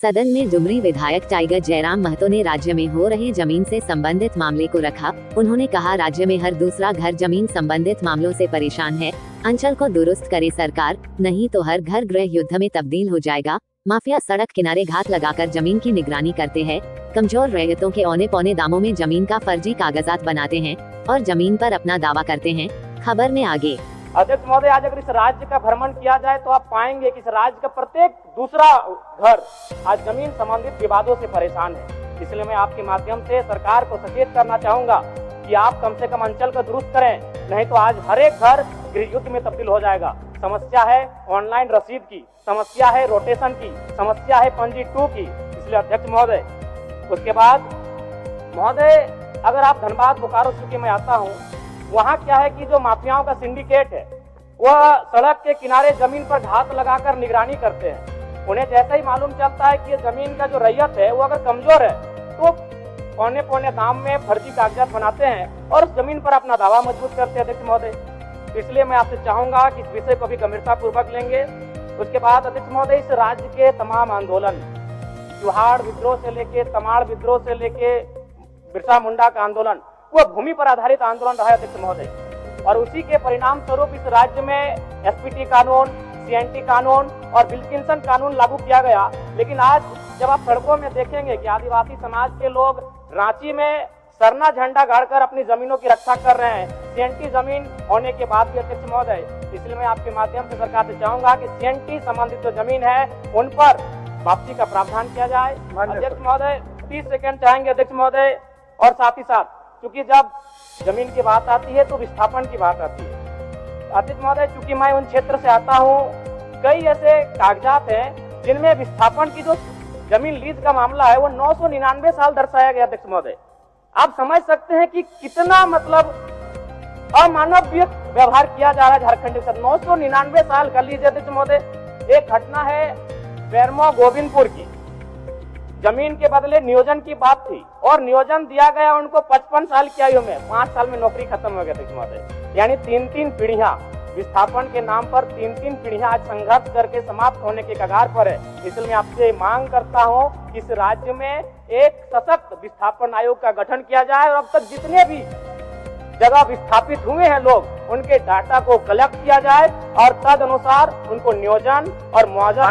सदन में डुमरी विधायक टाइगर जयराम महतो ने राज्य में हो रहे जमीन से संबंधित मामले को रखा। उन्होंने कहा, राज्य में हर दूसरा घर जमीन संबंधित मामलों से परेशान है। अंचल को दुरुस्त करे सरकार, नहीं तो हर घर गृह युद्ध में तब्दील हो जाएगा। माफिया सड़क किनारे घात लगाकर जमीन की निगरानी करते हैं। कमजोर रैयतों के औने पौने दामों में जमीन का फर्जी कागजात बनाते हैं और जमीन पर अपना दावा करते हैं। खबर में आगे। अध्यक्ष महोदय, आज अगर इस राज्य का भ्रमण किया जाए तो आप पाएंगे कि इस राज्य का प्रत्येक दूसरा घर आज जमीन संबंधित विवादों से परेशान है। इसलिए मैं आपके माध्यम से सरकार को सचेत करना चाहूंगा कि आप कम से कम अंचल को दुरुस्त करें, नहीं तो आज हर एक घर गृह युद्ध में तब्दील हो जाएगा। समस्या है ऑनलाइन रसीद की, समस्या है रोटेशन की, समस्या है पंजी 2 की। इसलिए अध्यक्ष महोदय, उसके बाद महोदय, अगर आप धनबाद बोकारो सिटी में आता हूँ, वहाँ क्या है कि जो माफियाओं का सिंडिकेट है वह सड़क के किनारे जमीन पर घात लगाकर निगरानी करते हैं। उन्हें जैसा ही मालूम चलता है कि जमीन का जो रैयत है वो अगर कमजोर है तो पौने पौने दाम में फर्जी कागजात बनाते हैं और उस जमीन पर अपना दावा मजबूत करते हैं। अध्यक्ष महोदय, इसलिए मैं आपसे चाहूंगा कि इस विषय को भी गंभीरता पूर्वक लेंगे। उसके बाद अध्यक्ष महोदय, इस राज्य के तमाम आंदोलन, चुहाड़ विद्रोह से लेके तमाड़ विद्रोह से लेके बिरसा मुंडा का आंदोलन, वह भूमि पर आधारित आंदोलन रहा है अध्यक्ष महोदय, और उसी के परिणाम स्वरूप इस राज्य में एसपीटी कानून, सीएनटी कानून और विल्किंसन कानून लागू किया गया। लेकिन आज जब आप सड़कों में देखेंगे कि आदिवासी समाज के लोग रांची में सरना झंडा गाड़कर अपनी जमीनों की रक्षा कर रहे हैं, सीएनटी जमीन होने के बाद भी अध्यक्ष महोदय। इसलिए मैं आपके माध्यम से सरकार से चाहूंगा कि सीएनटी संबंधित जो जमीन है उन पर वापसी का प्रावधान किया जाए। अध्यक्ष महोदय, 30 सेकंड चाहेंगे अध्यक्ष महोदय। और साथ ही साथ, क्योंकि जब जमीन की बात आती है तो विस्थापन की बात आती है। अध्यक्ष महोदय, चूंकि मैं उन क्षेत्र से आता हूँ, कई ऐसे कागजात हैं जिनमें विस्थापन की जो जमीन लीज का मामला है वो 999 साल दर्शाया गया। अध्यक्ष महोदय, आप समझ सकते हैं कि कितना मतलब अमानवीय व्यवहार किया जा रहा है झारखंड के साथ। 999 साल कर लीजिए अध्यक्ष महोदय। एक घटना है बेरमो गोविंदपुर की, जमीन के बदले नियोजन की बात थी और नियोजन दिया गया उनको 55 साल की आयु में, 5 साल में नौकरी खत्म हो गया अध्यक्ष महोदय। यानी 3-3 पीढ़ियां विस्थापन के नाम पर 3-3 पीढ़ियां आज संघर्ष करके समाप्त होने के कगार पर है। इसलिए मैं आपसे मांग करता हूं कि इस राज्य में एक सशक्त विस्थापन आयोग का गठन किया जाए और अब तक जितने भी जगह विस्थापित हुए हैं लोग, उनके डाटा को कलेक्ट किया जाए और तद अनुसार उनको नियोजन और मुआवजा